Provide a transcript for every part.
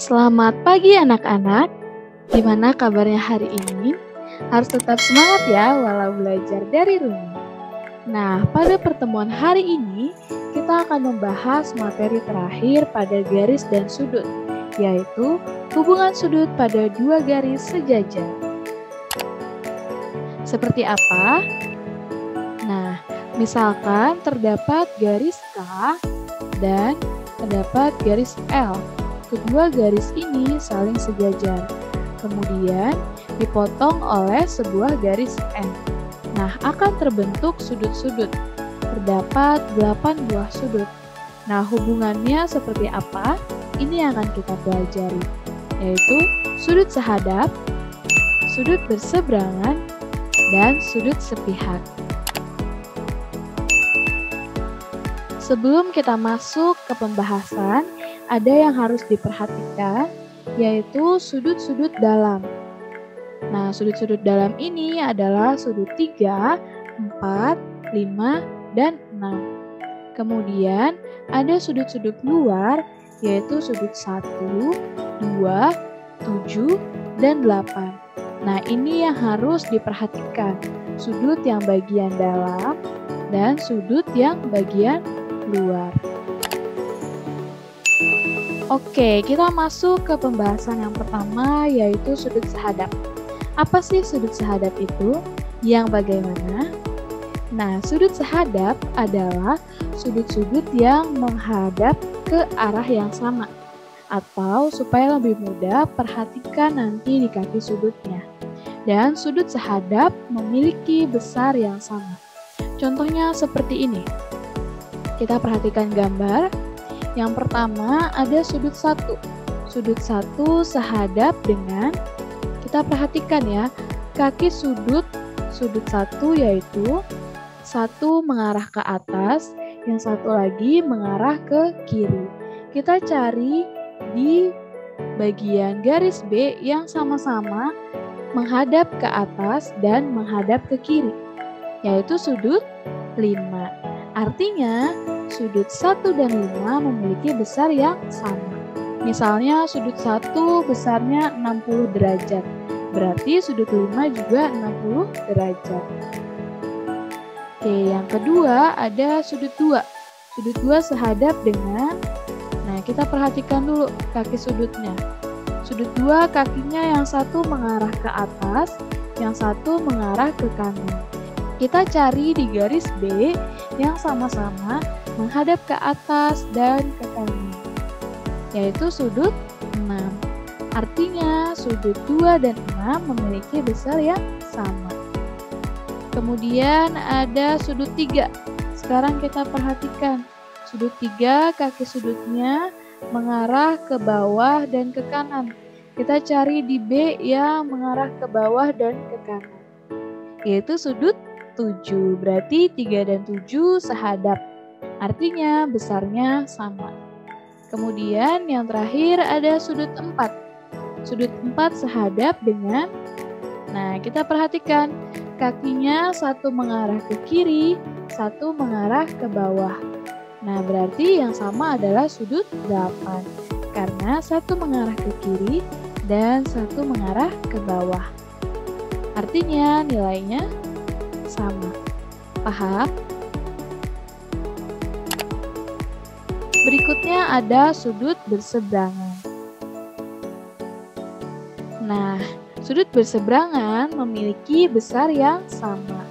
Selamat pagi anak-anak. Gimana kabarnya hari ini? Harus tetap semangat ya walau belajar dari rumah. Nah, pada pertemuan hari ini kita akan membahas materi terakhir pada garis dan sudut, yaitu hubungan sudut pada dua garis sejajar. Seperti apa? Nah, misalkan terdapat garis K dan terdapat garis L. Kedua garis ini saling sejajar, kemudian dipotong oleh sebuah garis N. Nah, akan terbentuk sudut-sudut. Terdapat 8 buah sudut. Nah, hubungannya seperti apa? Ini yang akan kita pelajari, yaitu sudut sehadap, sudut berseberangan, dan sudut sepihak. Sebelum kita masuk ke pembahasan, ada yang harus diperhatikan, yaitu sudut-sudut dalam. Nah, sudut-sudut dalam ini adalah sudut 3, 4, 5, dan 6. Kemudian, ada sudut-sudut luar, yaitu sudut 1, 2, 7, dan 8. Nah, ini yang harus diperhatikan, sudut yang bagian dalam dan sudut yang bagian luar. Oke, kita masuk ke pembahasan yang pertama, yaitu sudut sehadap. Apa sih sudut sehadap itu? Yang bagaimana? Nah, sudut sehadap adalah sudut-sudut yang menghadap ke arah yang sama. Atau supaya lebih mudah, perhatikan nanti di kaki sudutnya. Dan sudut sehadap memiliki besar yang sama. Contohnya seperti ini. Kita perhatikan gambar. Yang pertama ada sudut 1. Sudut 1 sehadap dengan, kita perhatikan ya, kaki sudut 1 yaitu satu mengarah ke atas, yang satu lagi mengarah ke kiri. Kita cari di bagian garis B yang sama-sama menghadap ke atas dan menghadap ke kiri, yaitu sudut 5. Artinya, sudut 1 dan 5 memiliki besar yang sama. Misalnya sudut 1 besarnya 60 derajat, berarti sudut 5 juga 60 derajat. Oke, yang kedua ada sudut 2. Sudut 2 sehadap dengan, nah kita perhatikan dulu kaki sudutnya. Sudut 2 kakinya yang satu mengarah ke atas, yang satu mengarah ke kanan. Kita cari di garis B yang sama-sama menghadap ke atas dan ke kanan, yaitu sudut 6. Artinya sudut 2 dan 6 memiliki besar yang sama. Kemudian ada sudut 3. Sekarang kita perhatikan. Sudut 3 kaki sudutnya mengarah ke bawah dan ke kanan. Kita cari di B yang mengarah ke bawah dan ke kanan, yaitu sudut 7. Berarti 3 dan 7 sehadap. Artinya besarnya sama. Kemudian yang terakhir ada sudut 4. Sudut 4 sehadap dengan, nah kita perhatikan kakinya satu mengarah ke kiri, satu mengarah ke bawah. Nah berarti yang sama adalah sudut 8. Karena satu mengarah ke kiri dan satu mengarah ke bawah. Artinya nilainya sama. Paham? Berikutnya ada sudut berseberangan. Nah, sudut berseberangan memiliki besar yang sama.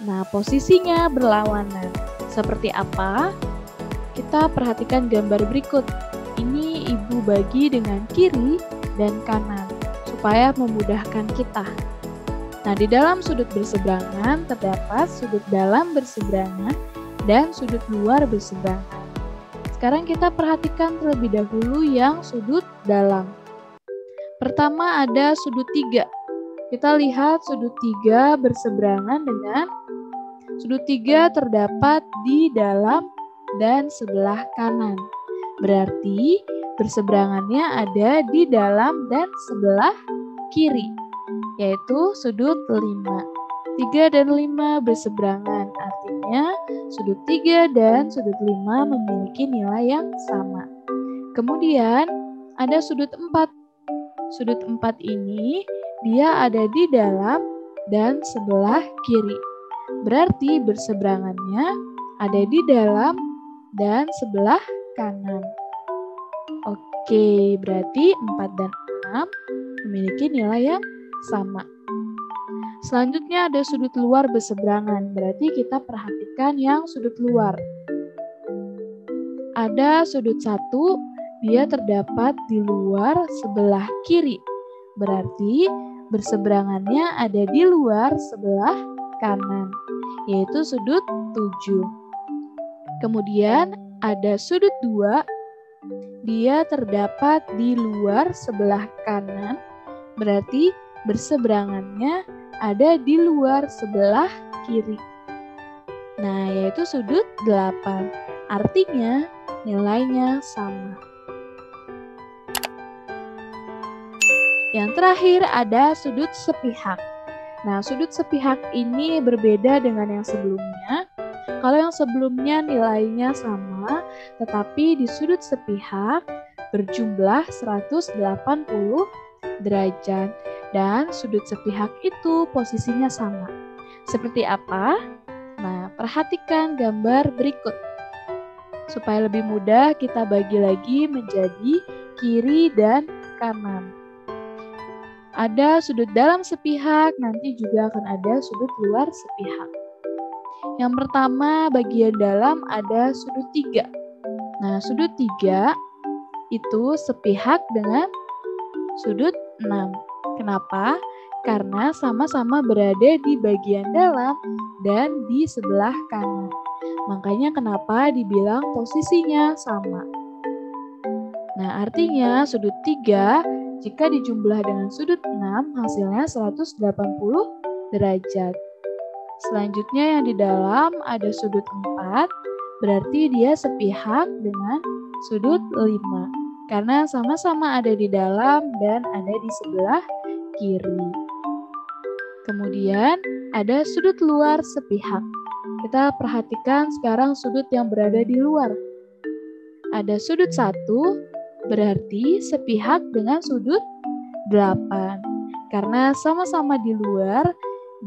Nah, posisinya berlawanan. Seperti apa? Kita perhatikan gambar berikut. Ini ibu bagi dengan kiri dan kanan, supaya memudahkan kita. Nah, di dalam sudut berseberangan terdapat sudut dalam berseberangan dan sudut luar berseberangan. Sekarang kita perhatikan terlebih dahulu yang sudut dalam. Pertama ada sudut 3. Kita lihat sudut 3 berseberangan dengan sudut 3 terdapat di dalam dan sebelah kanan. Berarti berseberangannya ada di dalam dan sebelah kiri, yaitu sudut 5. 3 dan 5 berseberangan, artinya sudut 3 dan sudut 5 memiliki nilai yang sama. Kemudian ada sudut 4. Sudut 4 ini dia ada di dalam dan sebelah kiri. Berarti berseberangannya ada di dalam dan sebelah kanan. Oke, berarti 4 dan 6 memiliki nilai yang sama. Selanjutnya ada sudut luar berseberangan, berarti kita perhatikan yang sudut luar. Ada sudut 1, dia terdapat di luar sebelah kiri, berarti berseberangannya ada di luar sebelah kanan, yaitu sudut 7. Kemudian ada sudut 2, dia terdapat di luar sebelah kanan, berarti berseberangannya ada di luar sebelah kiri. Nah, yaitu sudut 8. Artinya nilainya sama. Yang terakhir ada sudut sepihak. Nah, sudut sepihak ini berbeda dengan yang sebelumnya. Kalau yang sebelumnya nilainya sama, tetapi di sudut sepihak berjumlah 180 derajat. Dan sudut sepihak itu posisinya sama. Seperti apa? Nah, perhatikan gambar berikut. Supaya lebih mudah, kita bagi lagi menjadi kiri dan kanan. Ada sudut dalam sepihak, nanti juga akan ada sudut luar sepihak. Yang pertama, bagian dalam ada sudut 3. Nah, sudut 3 itu sepihak dengan sudut 6. Kenapa? Karena sama-sama berada di bagian dalam dan di sebelah kanan. Makanya kenapa dibilang posisinya sama. Nah, artinya sudut 3 jika dijumlah dengan sudut 6 hasilnya 180 derajat. Selanjutnya yang di dalam ada sudut 4, berarti dia sepihak dengan sudut 5. Karena sama-sama ada di dalam dan ada di sebelah kiri. Kemudian ada sudut luar sepihak. Kita perhatikan sekarang sudut yang berada di luar. Ada sudut 1, berarti sepihak dengan sudut 8. Karena sama-sama di luar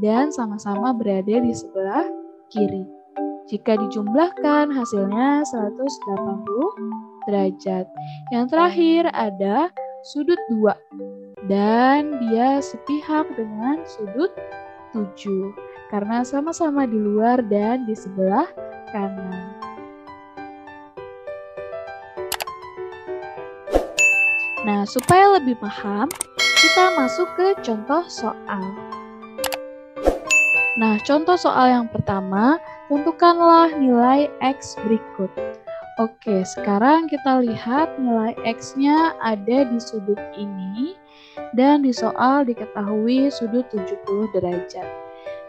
dan sama-sama berada di sebelah kiri. Jika dijumlahkan hasilnya 180 derajat. Yang terakhir ada sudut 2 dan dia sepihak dengan sudut 7 karena sama-sama di luar dan di sebelah kanan. Nah, supaya lebih paham, kita masuk ke contoh soal. Nah, contoh soal yang pertama, tentukanlah nilai X berikut. Oke, sekarang kita lihat nilai X-nya ada di sudut ini dan di soal diketahui sudut 70 derajat.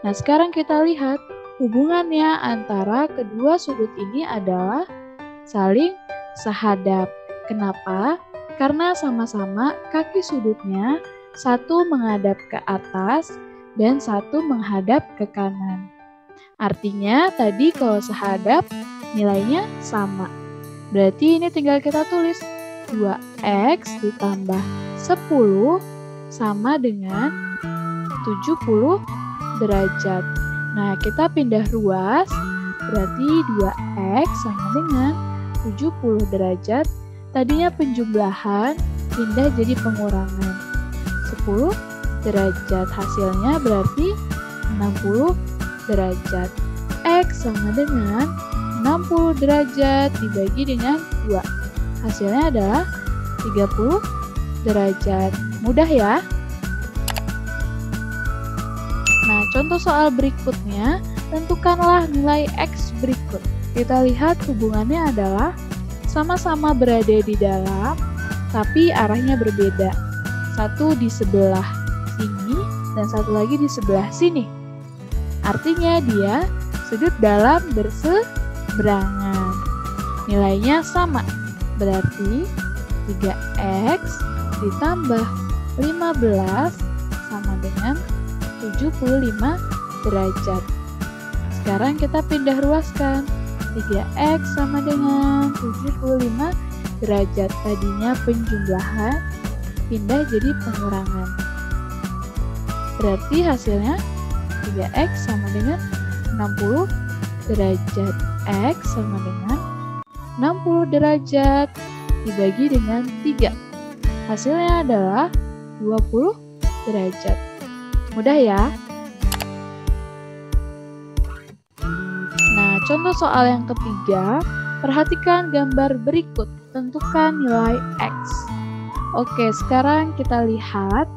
Nah, sekarang kita lihat hubungannya antara kedua sudut ini adalah saling sehadap. Kenapa? Karena sama-sama kaki sudutnya satu menghadap ke atas dan satu menghadap ke kanan. Artinya tadi kalau sehadap nilainya sama. Berarti ini tinggal kita tulis 2X ditambah 10 sama dengan 70 derajat. Nah, kita pindah ruas, berarti 2X sama dengan 70 derajat. Tadinya penjumlahan pindah jadi pengurangan. 10 derajat hasilnya berarti 60 derajat. X sama dengan 60 derajat dibagi dengan 2. Hasilnya adalah 30 derajat. Mudah ya? Nah, contoh soal berikutnya, tentukanlah nilai X berikut. Kita lihat hubungannya adalah sama-sama berada di dalam, tapi arahnya berbeda. Satu di sebelah sini dan satu lagi di sebelah sini. Artinya dia sudut dalam berseberangan. Nilainya sama, berarti 3X ditambah 15 sama dengan 75 derajat. Sekarang kita pindah ruaskan. 3X sama dengan 75 derajat. Tadinya penjumlahan pindah jadi pengurangan. Berarti hasilnya 3x sama dengan 60 derajat. X sama dengan 60 derajat dibagi dengan 3. Hasilnya adalah 20 derajat. Mudah ya? Nah, contoh soal yang ketiga, perhatikan gambar berikut, tentukan nilai X. Oke, sekarang kita lihat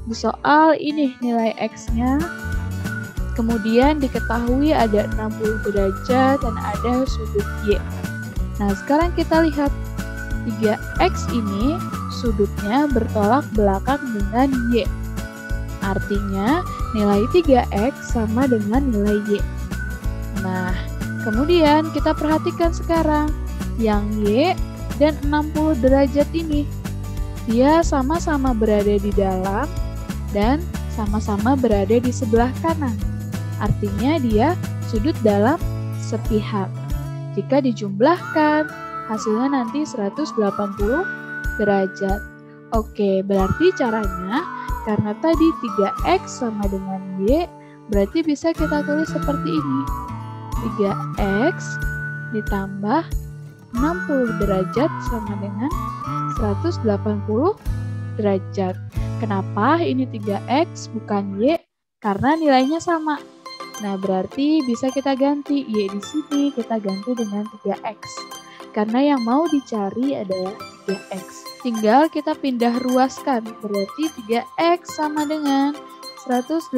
di soal ini nilai X-nya. Kemudian diketahui ada 60 derajat dan ada sudut Y. Nah, sekarang kita lihat 3x ini sudutnya bertolak belakang dengan Y. Artinya nilai 3x sama dengan nilai Y. Nah, kemudian kita perhatikan sekarang yang Y dan 60 derajat ini. Dia sama-sama berada di dalam dan sama-sama berada di sebelah kanan. Artinya dia sudut dalam sepihak. Jika dijumlahkan, hasilnya nanti 180 derajat. Oke, berarti caranya, karena tadi 3x sama dengan Y, berarti bisa kita tulis seperti ini. 3x ditambah 60 derajat sama dengan 180 derajat. Kenapa ini 3x bukan Y? Karena nilainya sama. Nah, berarti bisa kita ganti Y di sini, kita ganti dengan 3x. Karena yang mau dicari adalah 3x. Tinggal kita pindah ruaskan, berarti 3x sama dengan 180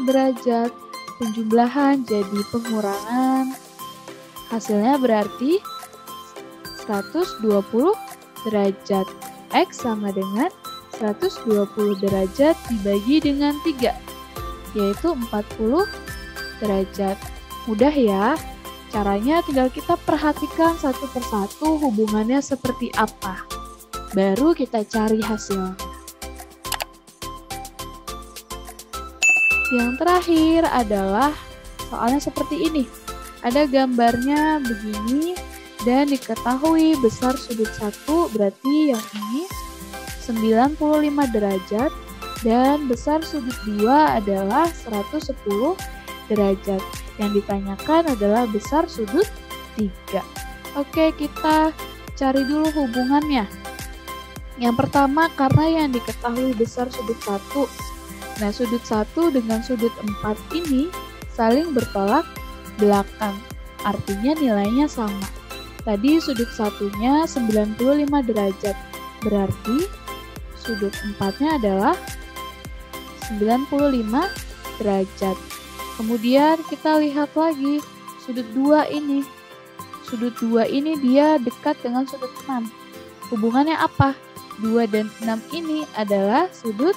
derajat. Penjumlahan jadi pengurangan. Hasilnya berarti 120 derajat. X sama dengan 120 derajat dibagi dengan 3, yaitu 40 derajat. Mudah ya? Caranya tinggal kita perhatikan satu persatu hubungannya seperti apa. Baru kita cari hasilnya. Yang terakhir adalah soalnya seperti ini. Ada gambarnya begini dan diketahui besar sudut 1 berarti yang ini 95 derajat dan besar sudut 2 adalah 110 derajat. Yang ditanyakan adalah besar sudut 3. Oke, kita cari dulu hubungannya. Yang pertama, karena yang diketahui besar sudut 1. Nah, sudut 1 dengan sudut 4 ini saling bertolak belakang. Artinya nilainya sama. Tadi sudut 1-nya 95 derajat. Berarti sudut 4-nya adalah 95 derajat. Kemudian kita lihat lagi sudut 2 ini. Sudut 2 ini dia dekat dengan sudut 6. Hubungannya apa? 2 dan 6 ini adalah sudut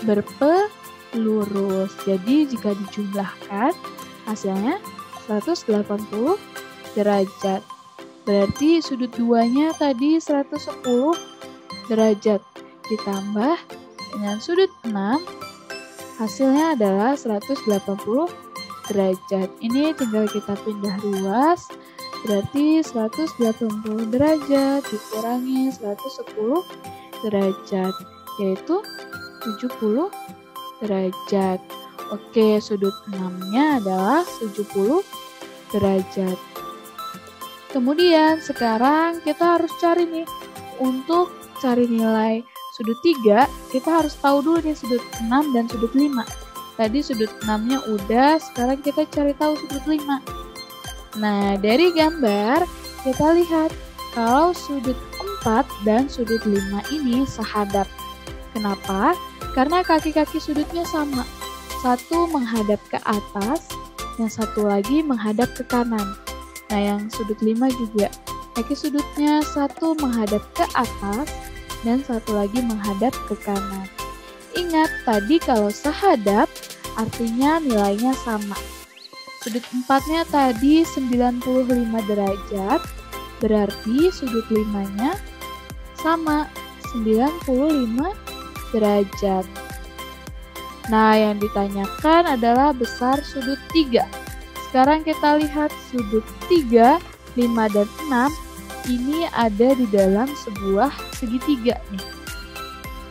berpelurus. Jadi jika dijumlahkan hasilnya 180 derajat. Berarti sudut 2-nya tadi 110 derajat. Ditambah dengan sudut 6, hasilnya adalah 180 derajat. Ini tinggal kita pindah ruas, berarti 180 derajat dikurangi 110 derajat, yaitu 70 derajat. Oke, sudut 6-nya adalah 70 derajat. Kemudian sekarang kita harus cari nih, untuk cari nilai sudut 3, kita harus tahu dulu nih sudut 6 dan sudut 5. Tadi sudut 6-nya udah, sekarang kita cari tahu sudut 5. Nah, dari gambar kita lihat kalau sudut 4 dan sudut 5 ini sehadap. Kenapa? Karena kaki-kaki sudutnya sama. Satu menghadap ke atas, yang satu lagi menghadap ke kanan. Nah, yang sudut 5 juga. Kaki sudutnya satu menghadap ke atas, dan satu lagi menghadap ke kanan. Ingat, tadi kalau sehadap, artinya nilainya sama. Sudut 4-nya tadi 95 derajat, berarti sudut 5-nya sama, 95 derajat. Nah, yang ditanyakan adalah besar sudut 3. Sekarang kita lihat sudut 3, 5, dan 6 ini ada di dalam sebuah segitiga nih.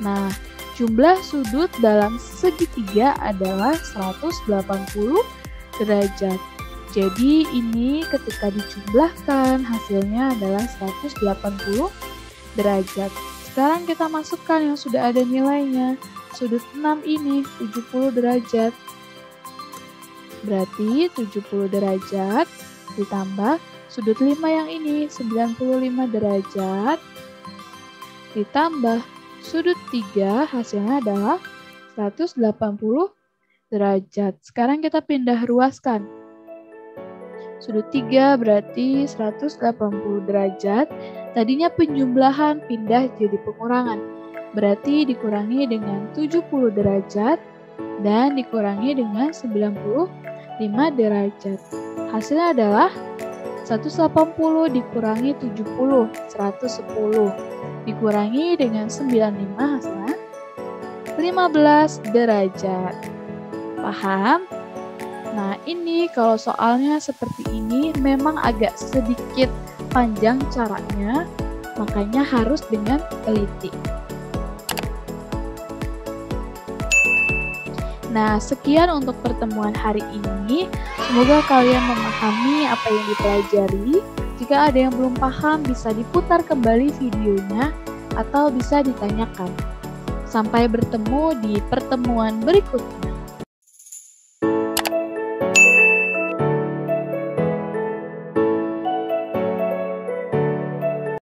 Nah, jumlah sudut dalam segitiga adalah 180 derajat. Jadi ini ketika dijumlahkan hasilnya adalah 180 derajat. Sekarang kita masukkan yang sudah ada nilainya. Sudut 6 ini 70 derajat. Berarti 70 derajat ditambah sudut 5 yang ini 95 derajat ditambah sudut 3 hasilnya adalah 180 derajat. Sekarang kita pindah ruaskan. Sudut 3 berarti 180 derajat. Tadinya penjumlahan pindah jadi pengurangan. Berarti dikurangi dengan 70 derajat dan dikurangi dengan 95 derajat. Hasilnya adalah 180 dikurangi 70, 110. Dikurangi dengan 95 hasilnya 15 derajat. Paham? Nah, ini kalau soalnya seperti ini memang agak sedikit panjang caranya, makanya harus dengan teliti. Nah, sekian untuk pertemuan hari ini. Semoga kalian memahami apa yang dipelajari. Jika ada yang belum paham, bisa diputar kembali videonya atau bisa ditanyakan. Sampai bertemu di pertemuan berikutnya.